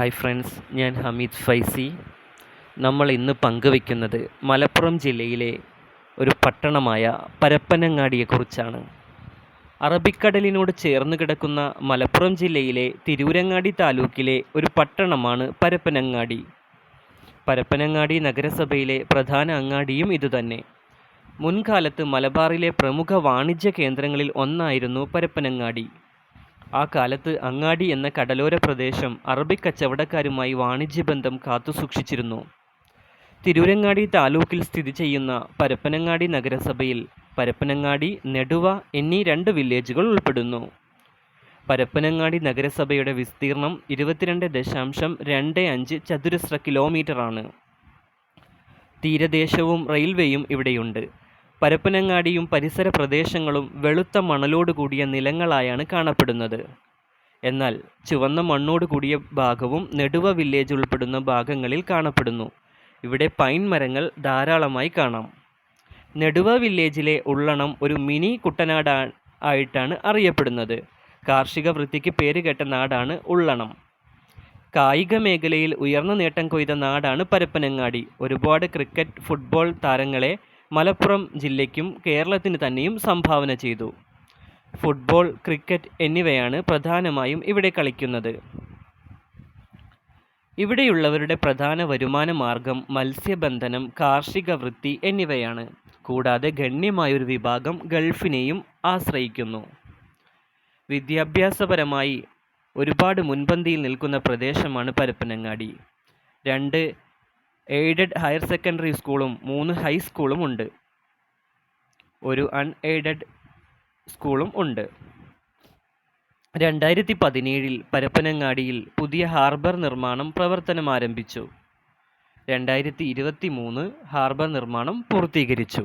Hi friends, ഞാൻ ഹമീദ് ഫൈസി. നമ്മൾ ഇന്ന് പങ്കുവയ്ക്കുന്നത് മലപ്പുറം ജില്ലയിലെ ഒരു പട്ടണമായ പരപ്പനങ്ങാടിയെക്കുറിച്ചാണ്. അറബിക്കടലിനോട് ചേർന്ന് കിടക്കുന്ന മലപ്പുറം ജില്ലയിലെ തിരൂരങ്ങാടി താലൂക്കിലെ ഒരു പട്ടണമാണ് പരപ്പനങ്ങാടി. പരപ്പനങ്ങാടി നഗരസഭയിലെ പ്രധാന അങ്ങാടിയും ഇതുതന്നെ. മുൻകാലത്ത് മലബാറിലെ പ്രമുഖ വാണിജ്യ കേന്ദ്രങ്ങളിൽ ഒന്നായിരുന്നു പരപ്പനങ്ങാടി. ആ കാലത്ത് അങ്ങാടി എന്ന കടലോര പ്രദേശം അറബി കച്ചവടക്കാരുമായി വാണിജ്യബന്ധം കാത്തുസൂക്ഷിച്ചിരുന്നു. തിരൂരങ്ങാടി താലൂക്കിൽ സ്ഥിതി ചെയ്യുന്ന പരപ്പനങ്ങാടി നഗരസഭയിൽ പരപ്പനങ്ങാടി, നെടുവ എന്നീ 2 വില്ലേജുകൾ ഉൾപ്പെടുന്നു. പരപ്പനങ്ങാടി നഗരസഭയുടെ വിസ്തീർണം 22.25 ചതുരശ്ര കിലോമീറ്ററാണ്. തീരദേശവും റെയിൽവേയും ഇവിടെയുണ്ട്. പരപ്പനങ്ങാടിയും പരിസര പ്രദേശങ്ങളും വെളുത്ത മണലോട് കൂടിയ നിലങ്ങളായാണ് കാണപ്പെടുന്നത്. എന്നാൽ ചുവന്ന മണ്ണോട് കൂടിയ ഭാഗവും നെടുവ വില്ലേജ് ഉൾപ്പെടുന്ന ഭാഗങ്ങളിൽ കാണപ്പെടുന്നു. ഇവിടെ പൈൻ മരങ്ങൾ ധാരാളമായി കാണാം. നെടുവ വില്ലേജിലെ ഉള്ളണം ഒരു മിനി കുട്ടനാട് ആയിട്ടാണ് അറിയപ്പെടുന്നത്. കാർഷിക വൃത്തിക്ക് പേരുകേട്ട നാടാണ് ഉള്ളണം. കായിക മേഖലയിൽ ഉയർന്ന നേട്ടം കൊയ്ത നാടാണ് പരപ്പനങ്ങാടി. ഒരുപാട് ക്രിക്കറ്റ്, ഫുട്ബോൾ താരങ്ങളെ മലപ്പുറം ജില്ലയ്ക്കും കേരളത്തിന് തന്നെയും സംഭാവന ചെയ്തു. ഫുട്ബോൾ, ക്രിക്കറ്റ് എന്നിവയാണ് പ്രധാനമായും ഇവിടെ കളിക്കുന്നത്. ഇവിടെയുള്ളവരുടെ പ്രധാന വരുമാന മാർഗം മത്സ്യബന്ധനം, കാർഷിക വൃത്തി എന്നിവയാണ്. കൂടാതെ ഗണ്യമായൊരു വിഭാഗം ഗൾഫിനെയും ആശ്രയിക്കുന്നു. വിദ്യാഭ്യാസപരമായി ഒരുപാട് മുൻപന്തിയിൽ നിൽക്കുന്ന പ്രദേശമാണ് പരപ്പനങ്ങാടി. 2 എയ്ഡഡ് ഹയർ സെക്കൻഡറി സ്കൂളും 3 ഹൈസ്കൂളും ഉണ്ട്. ഒരു അൺഎയ്ഡഡ് സ്കൂളും ഉണ്ട്. 2017 പരപ്പനങ്ങാടിയിൽ പുതിയ ഹാർബർ നിർമ്മാണം പ്രവർത്തനം ആരംഭിച്ചു. 2023 ഹാർബർ നിർമ്മാണം പൂർത്തീകരിച്ചു.